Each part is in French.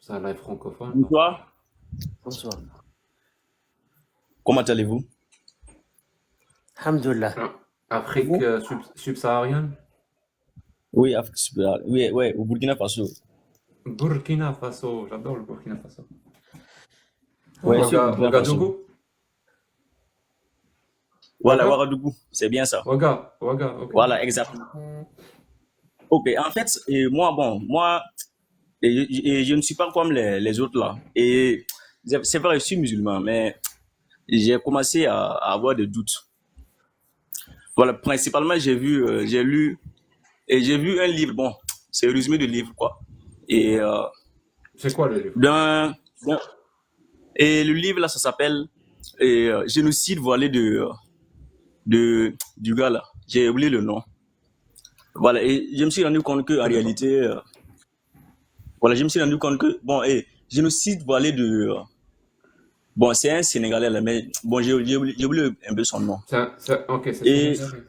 C'est un live francophone, donc. Bonsoir, Bonsoir. comment allez-vous? Alhamdulillah. Ah, Et Afrique vous? subsaharienne? Oui, Afrique subsaharienne. Oui, ouais, au Burkina Faso. Burkina Faso, j'adore le Burkina Faso. Ouais, je Ah, suis au Burkina Faso. Ouagadougou? Voilà, Ouaga? Ouagadougou, c'est bien ça. Ouaga, ok. Voilà, exactement. Ok, en fait, moi, bon, moi, je ne suis pas comme les autres là. Et c'est vrai, je suis musulman, mais j'ai commencé à avoir des doutes. Voilà, principalement, j'ai lu, et j'ai vu un livre, bon, c'est un résumé de livre, quoi. Et, C'est quoi le livre? d'un, d'un- et le livre là, ça s'appelle Génocide voilé du gars là. J'ai oublié le nom. Voilà, et je me suis rendu compte que Je en connais pas. réalité, voilà, je me suis rendu compte que, bon, génocide voilé bon, c'est un Sénégalais là, mais bon, j'ai oublié un peu son nom. Ok, c'est Et sénégalais.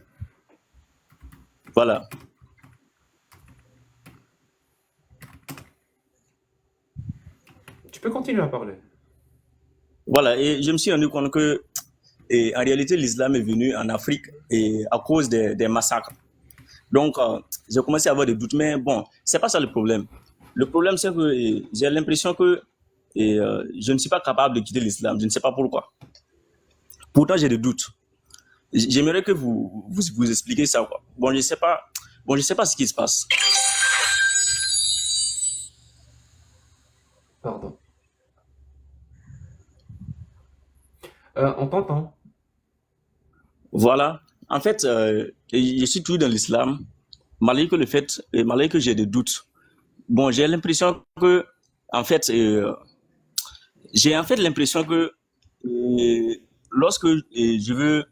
voilà, Tu peux continuer à parler. voilà, et je me suis rendu compte que, en réalité, l'islam est venu en Afrique et à cause des massacres. Donc, j'ai commencé à avoir des doutes, mais bon, c'est pas ça le problème. Le problème, c'est que j'ai l'impression que je ne suis pas capable de quitter l'islam. Je ne sais pas pourquoi. Pourtant, j'ai des doutes. J'aimerais que vous expliquiez ça, quoi. Bon, je sais pas ce qui se passe. Pardon. On t'entend. Voilà. En fait, je suis toujours dans l'islam, malgré que j'ai des doutes. Bon, j'ai l'impression que, en fait, j'ai en fait l'impression que lorsque je veux,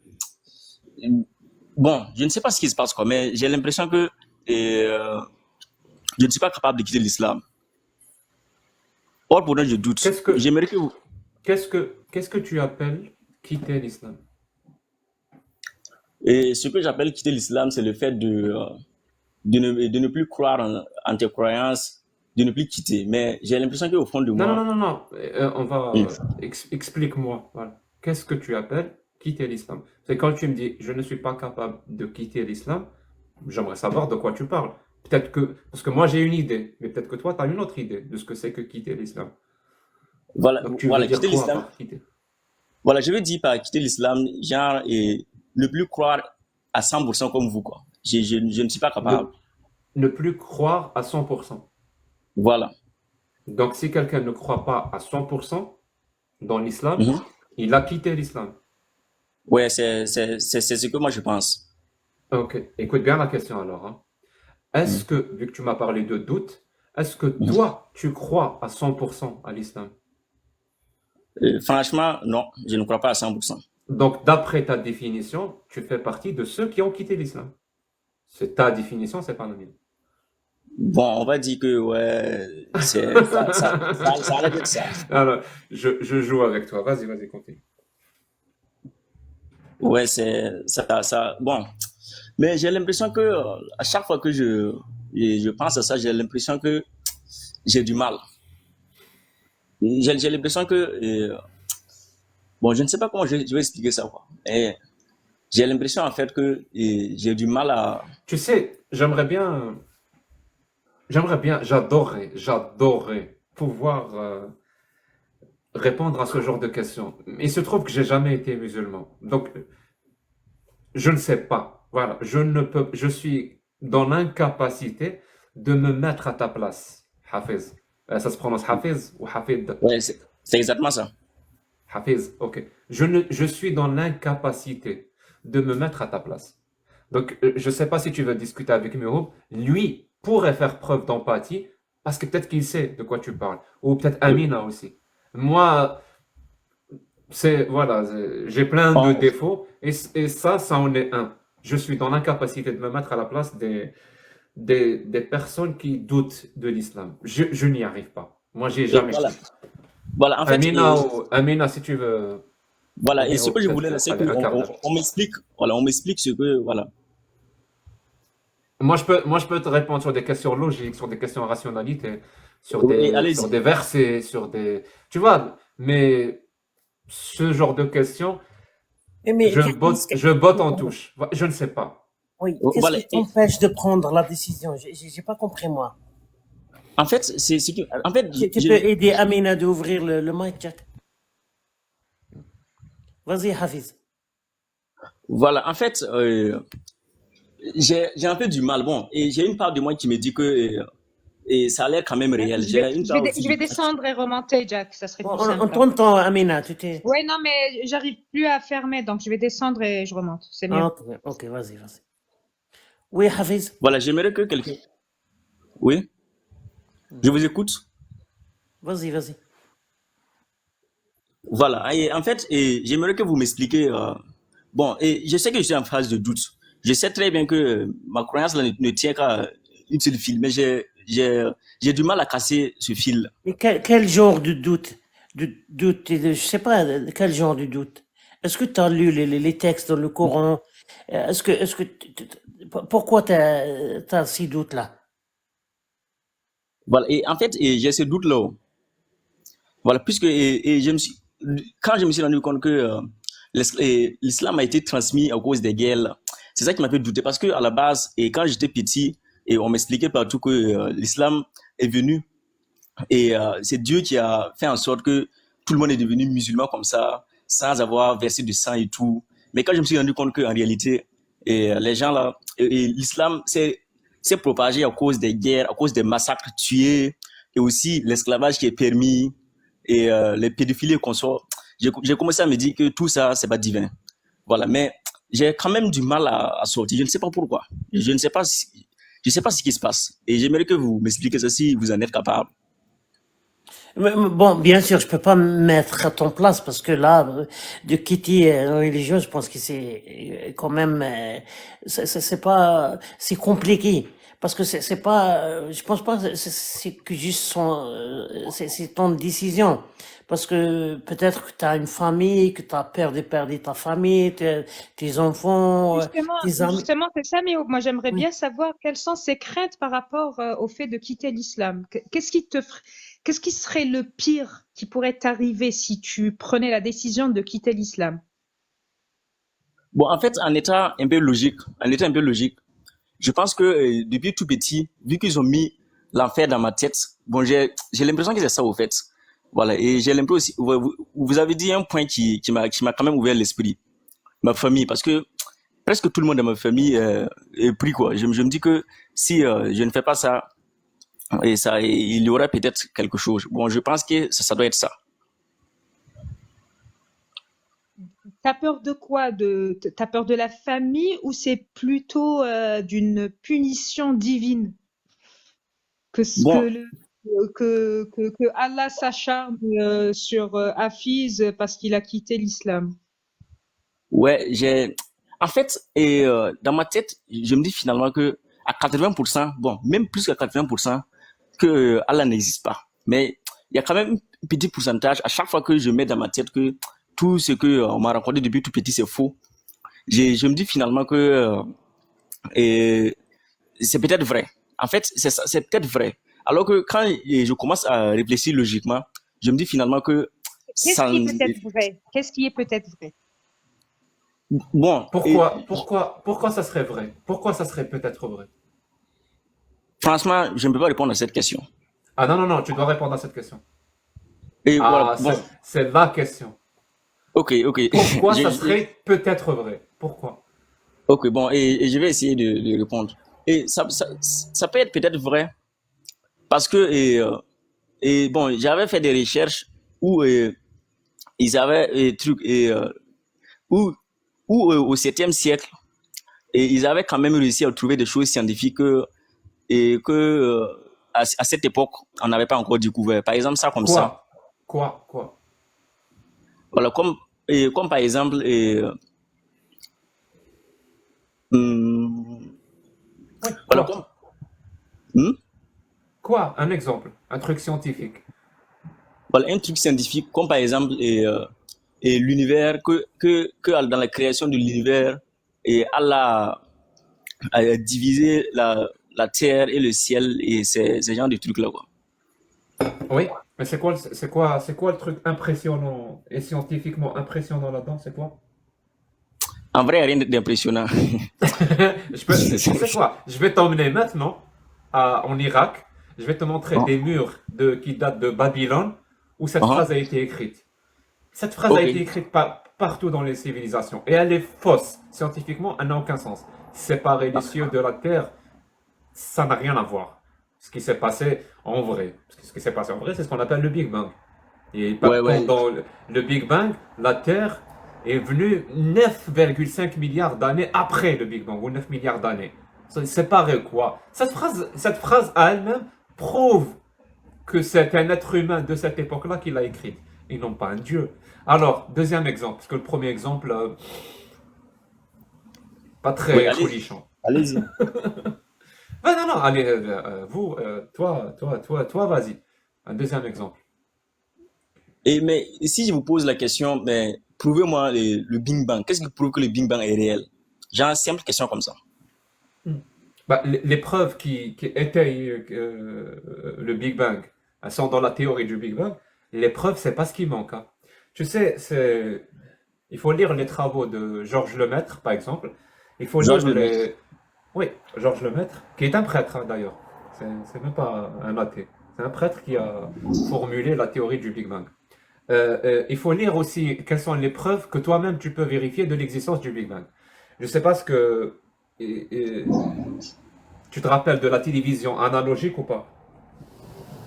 bon, je ne sais pas ce qui se passe, quoi, mais j'ai l'impression que euh, je ne suis pas capable de quitter l'islam. Or, pourtant, je doute. Qu'est-ce que, J'aimerais que vous, qu'est-ce que tu appelles quitter l'islam? et ce que j'appelle quitter l'islam, c'est le fait de ne plus croire en tes croyances, de ne plus quitter. Mais j'ai l'impression qu'au fond de Non, non, moi, non, non, non. On va. hum, Explique-moi. Voilà. Qu'est-ce que tu appelles quitter l'islam? C'est quand tu me dis je ne suis pas capable de quitter l'islam, j'aimerais savoir de quoi tu parles. Peut-être que. Parce que moi j'ai une idée, mais peut-être que toi tu as une autre idée de ce que c'est que quitter l'islam. voilà, Donc tu veux voilà, dire quitter quoi l'islam. par quitter? Voilà, je veux dire par quitter l'islam, genre, et ne plus croire à 100% comme vous, quoi. Je ne suis pas capable. Ne, ne plus croire à 100%. Voilà. Donc si quelqu'un ne croit pas à 100% dans l'islam, Mhm. il a quitté l'islam. Ouais, c'est ce que moi je pense. Ok, écoute bien la question alors, hein. Est-ce Mhm. que, vu que tu m'as parlé de doute, est-ce que Mhm. toi, tu crois à 100% à l'islam? Franchement, non, je ne crois pas à 100%. Donc, d'après ta définition, tu fais partie de ceux qui ont quitté l'islam. C'est ta définition, c'est pas la mienne. Bon, on va dire que, ouais, ça allait être ça. Alors, je joue avec toi. Vas-y, vas-y, continue. Ouais, bon. Mais j'ai l'impression que, à chaque fois que je pense à ça, j'ai l'impression que j'ai du mal. J'ai l'impression que, bon, je ne sais pas comment je vais expliquer ça, quoi. Et j'ai l'impression, en fait, que j'ai du mal à, Tu sais, j'adorerais pouvoir répondre à ce genre de questions. Il se trouve que j'ai jamais été musulman. Donc, je ne sais pas. Voilà, je suis dans l'incapacité de me mettre à ta place, Hafiz. Ça se prononce Hafiz ou Hafid? ouais, c'est exactement ça. Hafiz, ok. Je suis dans l'incapacité de me mettre à ta place. Donc, je ne sais pas si tu veux discuter avec Mihoub. Lui pourrait faire preuve d'empathie parce que peut-être qu'il sait de quoi tu parles. Ou peut-être Amina aussi. Moi, voilà, j'ai plein de On- défauts et ça en est un. Je suis dans l'incapacité de me mettre à la place des personnes qui doutent de l'islam. Je n'y arrive pas. Moi, j'ai et jamais voilà. su. Voilà, en fait, Amina, si tu veux, ou voilà, et bien ce que je peut-être voulais là, c'est allez, un qu'on quart d'heure. on m'explique, voilà, on m'explique ce que, voilà. moi, je peux te répondre sur des questions logiques, sur des questions de rationalité, Oui, sur allez-y. des versets, tu vois, mais ce genre de questions, Mais qu'est-ce je botte en que- touche. Je ne sais pas. oui, qu'est-ce Voilà. qui t'empêche de prendre la décision? J'ai pas compris, moi. En fait, c'est ce que, en fait, Tu peux aider Amina d'ouvrir le mic, Jack? Vas-y, Hafiz. voilà. En fait, j'ai un peu du mal. Bon, et j'ai une part de moi qui me dit que et ça a l'air quand même réel. J'ai une part aussi Je de vais moi descendre et remonter, Jack. Ça serait plus On simple. t'entend, Amina. Tu t'es. Ouais, non, mais j'arrive plus à fermer, donc je vais descendre et je remonte. C'est mieux. Ah, ok, vas-y. Oui, Hafiz. Voilà, j'aimerais que quelqu'un. Oui, je vous écoute. Vas-y. Voilà. Et en fait, j'aimerais que vous m'expliquiez. Bon, et je sais que je suis en phase de doute. Je sais très bien que ma croyance là, ne tient qu'à une seule fil, mais j'ai du mal à casser ce fil. Et quel genre de doute? Je sais pas, quel genre de doute? Est-ce que tu as lu les textes dans le Coran? Pourquoi t'as ces doutes-là? Voilà. Et en fait, j'ai ce doute-là. Voilà, puisque quand je me suis rendu compte que l'islam a été transmis à cause des guerres, là, c'est ça qui m'a fait douter. Parce que à la base, et quand j'étais petit, et on m'expliquait partout que l'islam est venu, et c'est Dieu qui a fait en sorte que tout le monde est devenu musulman comme ça, sans avoir versé du sang et tout. Mais quand je me suis rendu compte qu'en réalité, les gens là, l'islam s'est propagé à cause des guerres, à cause des massacres tués, et aussi l'esclavage qui est permis, et les pédophilies et consorts, j'ai commencé à me dire que tout ça, c'est pas divin. Voilà, mais j'ai quand même du mal à sortir. Je ne sais pas pourquoi. Je ne sais pas ce qui se passe. Et j'aimerais que vous m'expliquiez ça si vous en êtes capable. Bon, bien sûr, je peux pas me mettre à ton place parce que là, de quitter une religion, je pense que c'est quand même, c'est pas, c'est compliqué parce que c'est pas, je pense pas, c'est que juste c'est ton décision parce que peut-être que tu as une famille, que tu as peur de perdre ta famille, tes enfants, tes amis. Justement, c'est ça, mais moi j'aimerais Oui. bien savoir quelles sont ses craintes par rapport au fait de quitter l'islam. Qu'est-ce qui serait le pire qui pourrait t'arriver si tu prenais la décision de quitter l'islam? Bon, en fait, en état un peu logique, je pense que depuis tout petit, vu qu'ils ont mis l'enfer dans ma tête, bon, j'ai l'impression que c'est ça au fait. Voilà, et j'ai l'impression aussi, vous avez dit un point qui m'a quand même ouvert l'esprit, ma famille, parce que presque tout le monde dans ma famille est pris quoi. Je me dis que si je ne fais pas ça, il y aura peut-être quelque chose. Bon, je pense que ça doit être ça. T'as peur de quoi? T'as peur de la famille ou c'est plutôt d'une punition divine que ce que Bon, le que Allah s'acharne sur Hafiz parce qu'il a quitté l'islam? ouais, en fait, dans ma tête, je me dis finalement que à 80%, bon, même plus qu'à 80%, que Allah n'existe pas. Mais il y a quand même un petit pourcentage, à chaque fois que je mets dans ma tête que tout ce que on m'a raconté depuis tout petit, c'est faux, je me dis finalement que et c'est peut-être vrai. En fait, c'est peut-être vrai. Alors que quand je commence à réfléchir logiquement, je me dis finalement que Qu'est-ce ça, qui est peut-être vrai? Qu'est-ce qui est peut-être vrai? bon, Pourquoi ça serait vrai? Pourquoi ça serait peut-être vrai? franchement, je ne peux pas répondre à cette question. Ah non, non, non, tu dois répondre à cette question. Et voilà, Ah, bon, c'est la question. ok. Pourquoi ça serait peut-être vrai? Pourquoi? Ok, bon, et je vais essayer de répondre. Et ça peut être peut-être vrai parce que, et bon, j'avais fait des recherches où ils avaient truc, où, au 7e siècle, et ils avaient quand même réussi à trouver des choses scientifiques et que à cette époque, on n'avait pas encore découvert. Par exemple, ça comme ça. Quoi? Quoi? Voilà, comme par exemple, hum, Oui, voilà, quoi? comme, hum, Quoi? Un exemple. Un truc scientifique. voilà, un truc scientifique, comme par exemple, et l'univers, que dans la création de l'univers, et Allah diviser la terre et le ciel et ces genres de trucs-là, quoi. Oui, mais c'est quoi le truc impressionnant et scientifiquement impressionnant là-dedans? C'est quoi? En vrai, rien d'impressionnant. Tu sais quoi? Je vais t'emmener maintenant en Irak. Je vais te montrer Oh, des murs qui datent de Babylone où cette uh-huh. phrase a été écrite. Cette phrase a Ok. été écrite partout dans les civilisations et elle est fausse. Scientifiquement, elle n'a aucun sens. Séparer les cieux de la terre, ça n'a rien à voir. Ce qui s'est passé en vrai. Parce que ce qui s'est passé en vrai, c'est ce qu'on appelle le Big Bang. Et Ouais, ouais. pendant le Big Bang, la Terre est venue 9,5 milliards d'années après le Big Bang, ou 9 milliards d'années. C'est pareil quoi. Cette phrase à elle-même prouve que c'est un être humain de cette époque-là qui l'a écrite, et non pas un dieu. Alors, deuxième exemple, parce que le premier exemple, pas Oui, très allez-y. folichon. Allez-y. Ah, non, non, allez, toi, vas-y. Un deuxième exemple. Et mais si je vous pose la question, mais prouvez-moi le Big Bang. Qu'est-ce qui prouve que le Big Bang est réel? Genre, simple question comme ça. Bah, les preuves qui étayent le Big Bang, elles sont dans la théorie du Big Bang. Les preuves, c'est pas ce qui manque, hein. Tu sais, il faut lire les travaux de Georges Lemaître, par exemple. Il faut Georges lire Lemaître. Oui, Georges Lemaître, qui est un prêtre, hein, d'ailleurs. C'est même pas un athée. C'est un prêtre qui a formulé la théorie du Big Bang. Il faut lire aussi quelles sont les preuves que toi-même tu peux vérifier de l'existence du Big Bang. Je sais pas ce que... Tu te rappelles de la télévision analogique ou pas?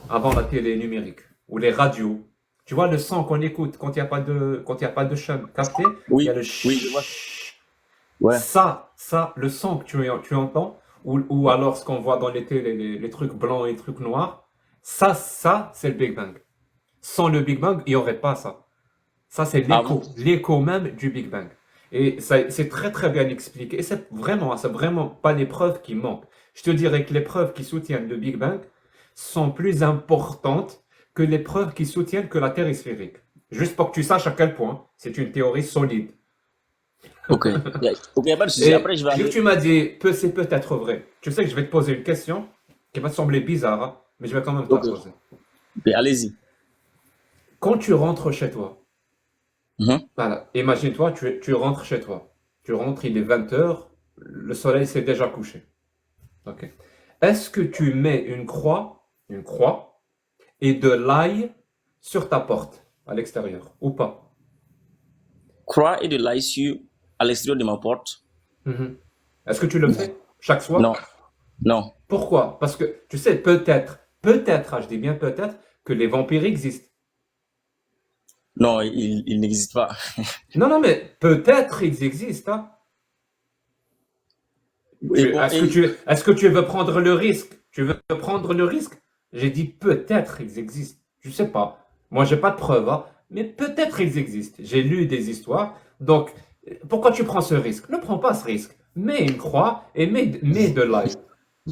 Avant la télé numérique. Ou les radios. Tu vois le son qu'on écoute quand il y a pas de chaîne captée, il y a Oui, le oui, je vois. chut. Ouais. Le son que tu entends, ou alors ce qu'on voit dans les télé, les trucs blancs et les trucs noirs, c'est le Big Bang. Sans le Big Bang, il n'y aurait pas ça. Ça, c'est Ah bon? l'écho même du Big Bang. Et ça, c'est très très bien expliqué. Et c'est vraiment pas les preuves qui manquent. Je te dirais que les preuves qui soutiennent le Big Bang sont plus importantes que les preuves qui soutiennent que la Terre est sphérique. Juste pour que tu saches à quel point c'est une théorie solide. Ok. Ok, y a pas de souci. Et Après, je vais vu que aller. tu m'as dit c'est peut-être vrai, tu sais que je vais te poser une question qui va te sembler bizarre, hein, mais je vais quand même te la Ok. poser. Ok, allez-y. Quand tu rentres chez toi, Mhm. voilà. Imagine-toi, tu rentres chez toi. Tu rentres, il est 20 heures, le soleil s'est déjà couché. Ok. Est-ce que tu mets une croix et de l'ail sur ta porte à l'extérieur ou pas? Croix et de l'ICU à l'extérieur de ma porte? Mhm. Est-ce que tu le fais chaque Non, soir? non, Pourquoi? Parce que tu sais, je dis bien peut-être, que les vampires existent. non, il n'existe pas. Non, non, mais peut-être ils existent, hein. Et bon, Est-ce que tu veux prendre le risque? Tu veux prendre le risque? J'ai dit peut-être ils existent. Je sais pas. Moi, j'ai pas de preuves, hein, mais peut-être ils existent. J'ai lu des histoires. Donc, pourquoi tu prends ce risque? Ne prends pas ce risque. Mets une croix et mets de l'ail.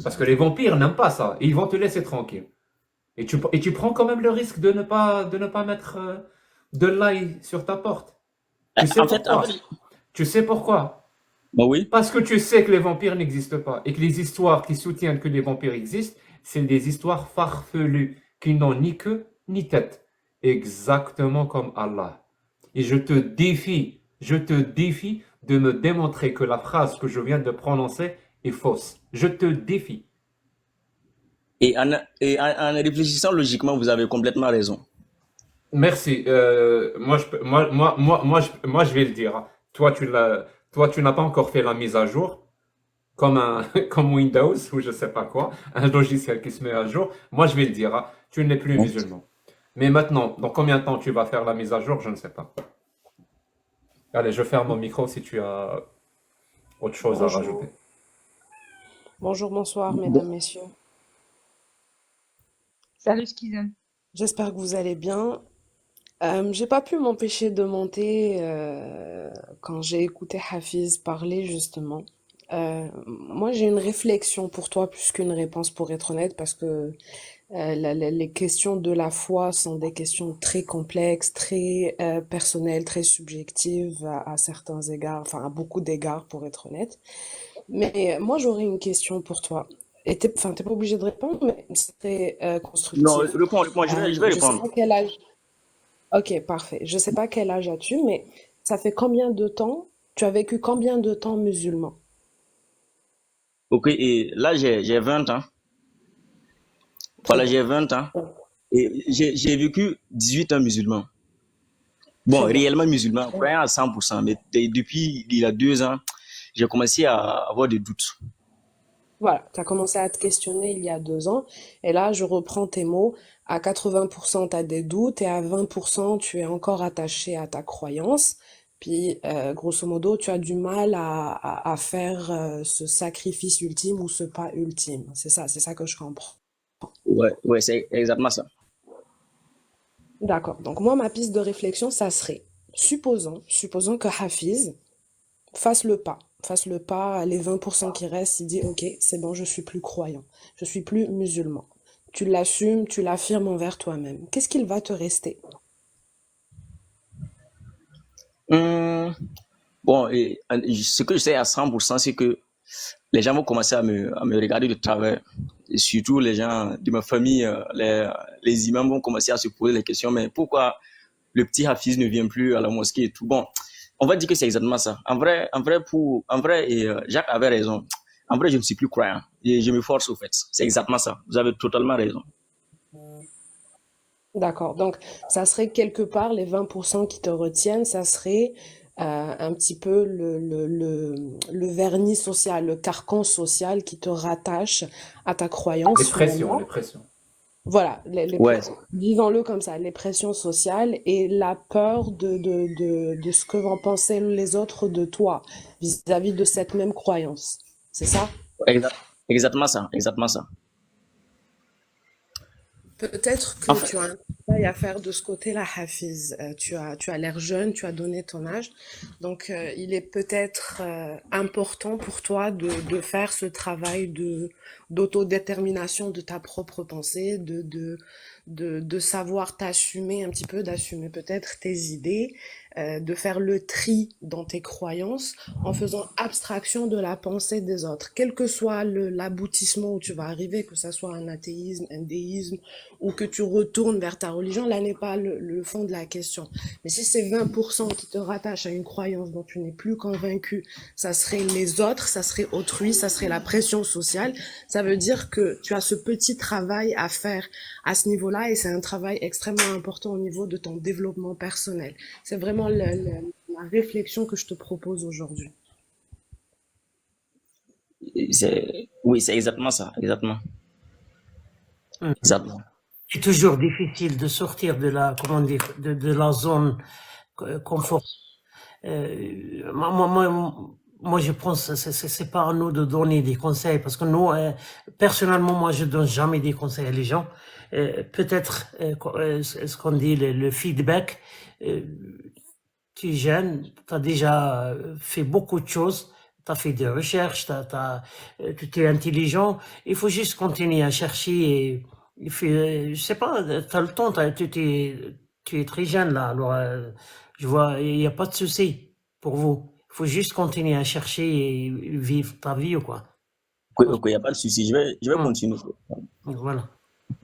Parce que les vampires n'aiment pas ça. Ils vont te laisser tranquille. Et tu prends quand même le risque de ne pas mettre de l'ail sur ta porte. Tu sais en pourquoi? fait, Tu sais pourquoi? bah oui. Parce que tu sais que les vampires n'existent pas et que les histoires qui soutiennent que les vampires existent, c'est des histoires farfelues qui n'ont ni queue ni tête. Exactement comme Allah. Et je te défie de me démontrer que la phrase que je viens de prononcer est fausse. Je te défie. En réfléchissant logiquement, vous avez complètement raison. Merci. Moi, je vais le dire, hein. Toi, tu n'as pas encore fait la mise à jour. Comme Windows ou je sais pas quoi, un logiciel qui se met à jour, moi je vais le dire, hein, tu n'es plus Hein? musulman. Mais maintenant, dans combien de temps tu vas faire la mise à jour, je ne sais pas. Allez, je ferme mon micro si tu as autre chose à rajouter. Bonjour, bonjour, bonsoir, Bon, mesdames, messieurs. Salut, Skizen. J'espère que vous allez bien. J'ai pas pu m'empêcher de monter quand j'ai écouté Hafiz parler justement. Moi, j'ai une réflexion pour toi plus qu'une réponse pour être honnête, parce que les questions de la foi sont des questions très complexes, très personnelles, très subjectives à certains égards, enfin à beaucoup d'égards pour être honnête. Mais moi, j'aurais une question pour toi. Et enfin, t'es pas obligé de répondre, mais c'est Non, constructive. réponds, je vais Je sais répondre. pas quel âge. Ok, parfait. Je sais pas quel âge as-tu, mais ça fait combien de temps? Tu as vécu combien de temps musulman? Ok, et là, j'ai 20 ans. Très Voilà, bien. j'ai 20 ans. Et j'ai vécu 18 ans musulman. Bon, Très bien. réellement musulman, croyant à 100%, mais depuis il y a 2 ans, j'ai commencé à avoir des doutes. Voilà, tu as commencé à te questionner il y a 2 ans, et là, je reprends tes mots. À 80%, tu as des doutes, et à 20%, tu es encore attaché à ta croyance. Puis, grosso modo, tu as du mal à faire ce sacrifice ultime ou ce pas ultime. C'est ça que je comprends. Ouais, ouais, c'est exactement ça. D'accord. Donc, moi, ma piste de réflexion, ça serait, supposons que Hafiz fasse le pas, les 20% qui restent, il dit, OK, c'est bon, je suis plus croyant, je suis plus musulman. Tu l'assumes, tu l'affirmes envers toi-même. Qu'est-ce qu'il va te rester? Hum, bon, et ce que je sais à 100%, c'est que les gens vont commencer à me regarder de travers. Et surtout les gens de ma famille, les imams vont commencer à se poser les questions, mais pourquoi le petit Hafiz ne vient plus à la mosquée et tout. Bon, on va dire que c'est exactement ça. En vrai, Jacques avait raison. En vrai, je ne suis plus croyant et je me force au fait. C'est exactement ça. Vous avez totalement raison. D'accord. Donc, ça serait quelque part les 20% qui te retiennent, ça serait un petit peu le vernis social, le carcan social qui te rattache à ta Les croyance pressions, finalement. les pressions. Voilà, Ouais, disons-le comme ça, les pressions sociales et la peur de ce que vont penser les autres de toi vis-à-vis de cette même croyance. C'est ça? exa- exactement ça, exactement ça. Peut-être En que fait, tu as un travail à faire de ce côté-là, Hafiz. Tu as l'air jeune, tu as donné ton âge. Donc, il est peut-être important pour toi de faire ce travail d'autodétermination de ta propre pensée, de savoir t'assumer un petit peu, d'assumer peut-être tes idées, de faire le tri dans tes croyances en faisant abstraction de la pensée des autres. Quel que soit l'aboutissement où tu vas arriver, que ça soit un athéisme, un déisme, ou que tu retournes vers ta religion, là n'est pas le fond de la question. Mais si c'est 20% qui te rattachent à une croyance dont tu n'es plus convaincu, ça serait les autres, ça serait autrui, ça serait la pression sociale, ça veut dire que tu as ce petit travail à faire à ce niveau-là et c'est un travail extrêmement important au niveau de ton développement personnel. C'est vraiment la réflexion que je te propose aujourd'hui. oui, c'est exactement ça, exactement, Mhm. exactement. C'est toujours difficile de sortir de la, comment dire, de la zone confort. Moi, je pense que c'est pas à nous de donner des conseils parce que nous, personnellement, moi, je donne jamais des conseils à les gens. Peut-être ce qu'on dit le feedback. Euh, Tu es jeune, tu as déjà fait beaucoup de choses, tu as fait des recherches, tu es intelligent. Il faut juste continuer à chercher et je sais pas, tu as le temps, tu es très jeune là, alors je vois, il n'y a pas de souci pour vous. Il faut juste continuer à chercher et vivre ta vie ou quoi. Ok, ok, il n'y a pas de souci. Je vais Hum, continuer. Voilà.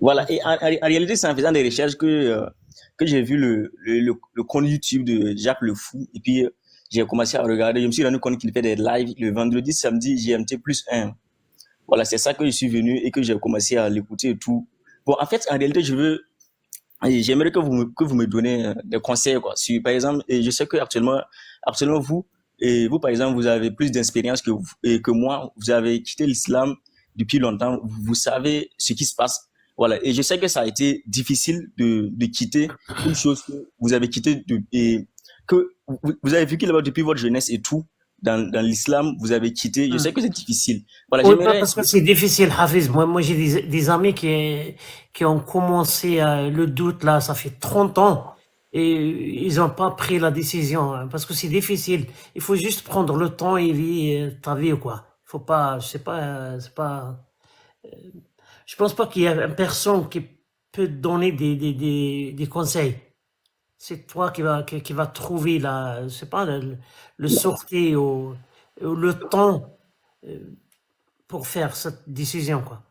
Voilà. Et en réalité, c'est en faisant des recherches que j'ai vu le compte YouTube de Jacques Le Fou. Et puis, j'ai commencé à regarder. Je me suis rendu compte qu'il fait des lives le vendredi, samedi, GMT plus un. Voilà, c'est ça que je suis venu et que j'ai commencé à l'écouter et tout. Bon, en fait, en réalité, j'aimerais que vous me donnez des conseils, quoi. Si, par exemple, et je sais que actuellement, vous, par exemple, vous avez plus d'expérience que moi. Vous avez quitté l'islam depuis longtemps. Vous savez ce qui se passe. Voilà. Et je sais que ça a été difficile de quitter une chose que vous avez quitté et que vous avez vécu là-bas depuis votre jeunesse et tout. Dans l'islam, vous avez quitté. Je sais que c'est difficile. Voilà, Oui, j'aimerais. parce que c'est difficile, Hafiz. Moi j'ai des amis qui ont commencé le doute là, ça fait 30 ans, et ils n'ont pas pris la décision, hein, parce que c'est difficile. Il faut juste prendre le temps et vivre ta vie, quoi. Faut pas, je sais pas, c'est pas, je pense pas qu'il y ait une personne qui peut te donner des conseils. C'est toi qui va trouver la, je sais pas, le sortir ou le temps. pour faire cette décision, quoi.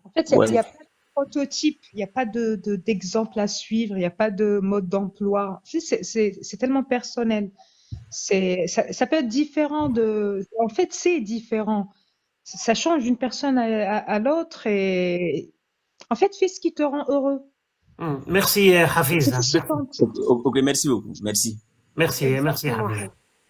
En fait, il Ouais. n'y a pas de prototype, il n'y a pas d'exemple à suivre, il n'y a pas de mode d'emploi. Tu sais, c'est tellement personnel. Ça peut être différent en fait, c'est différent. Ça change d'une personne à l'autre et en fait, fais ce qui te rend heureux. Merci, Hafiz. Félicitante. Ok, merci beaucoup. Merci. Merci, merci, Exactement. Habib.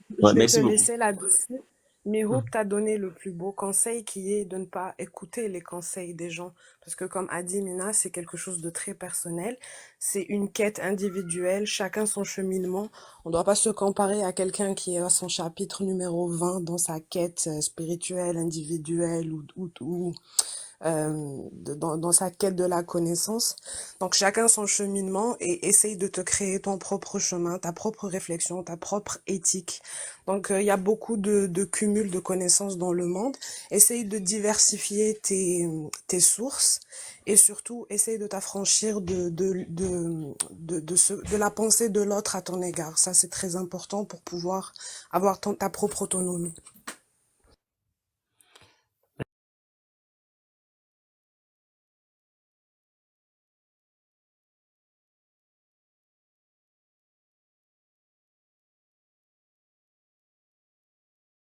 Ouais, Je vais merci te beaucoup. laisser là-dessus. Mihoub t'a donné le plus beau conseil qui est de ne pas écouter les conseils des gens. Parce que comme a dit Mina, c'est quelque chose de très personnel. C'est une quête individuelle, chacun son cheminement. On ne doit pas se comparer à quelqu'un qui est à son chapitre numéro 20 dans sa quête spirituelle, individuelle ou dans sa quête de la connaissance. Donc chacun son cheminement et essaye de te créer ton propre chemin, ta propre réflexion, ta propre éthique. Donc il y a beaucoup de cumul de connaissances dans le monde. Essaye de diversifier tes sources et surtout essaye de t'affranchir de la pensée de l'autre à ton égard. Ça c'est très important pour pouvoir avoir ta propre autonomie.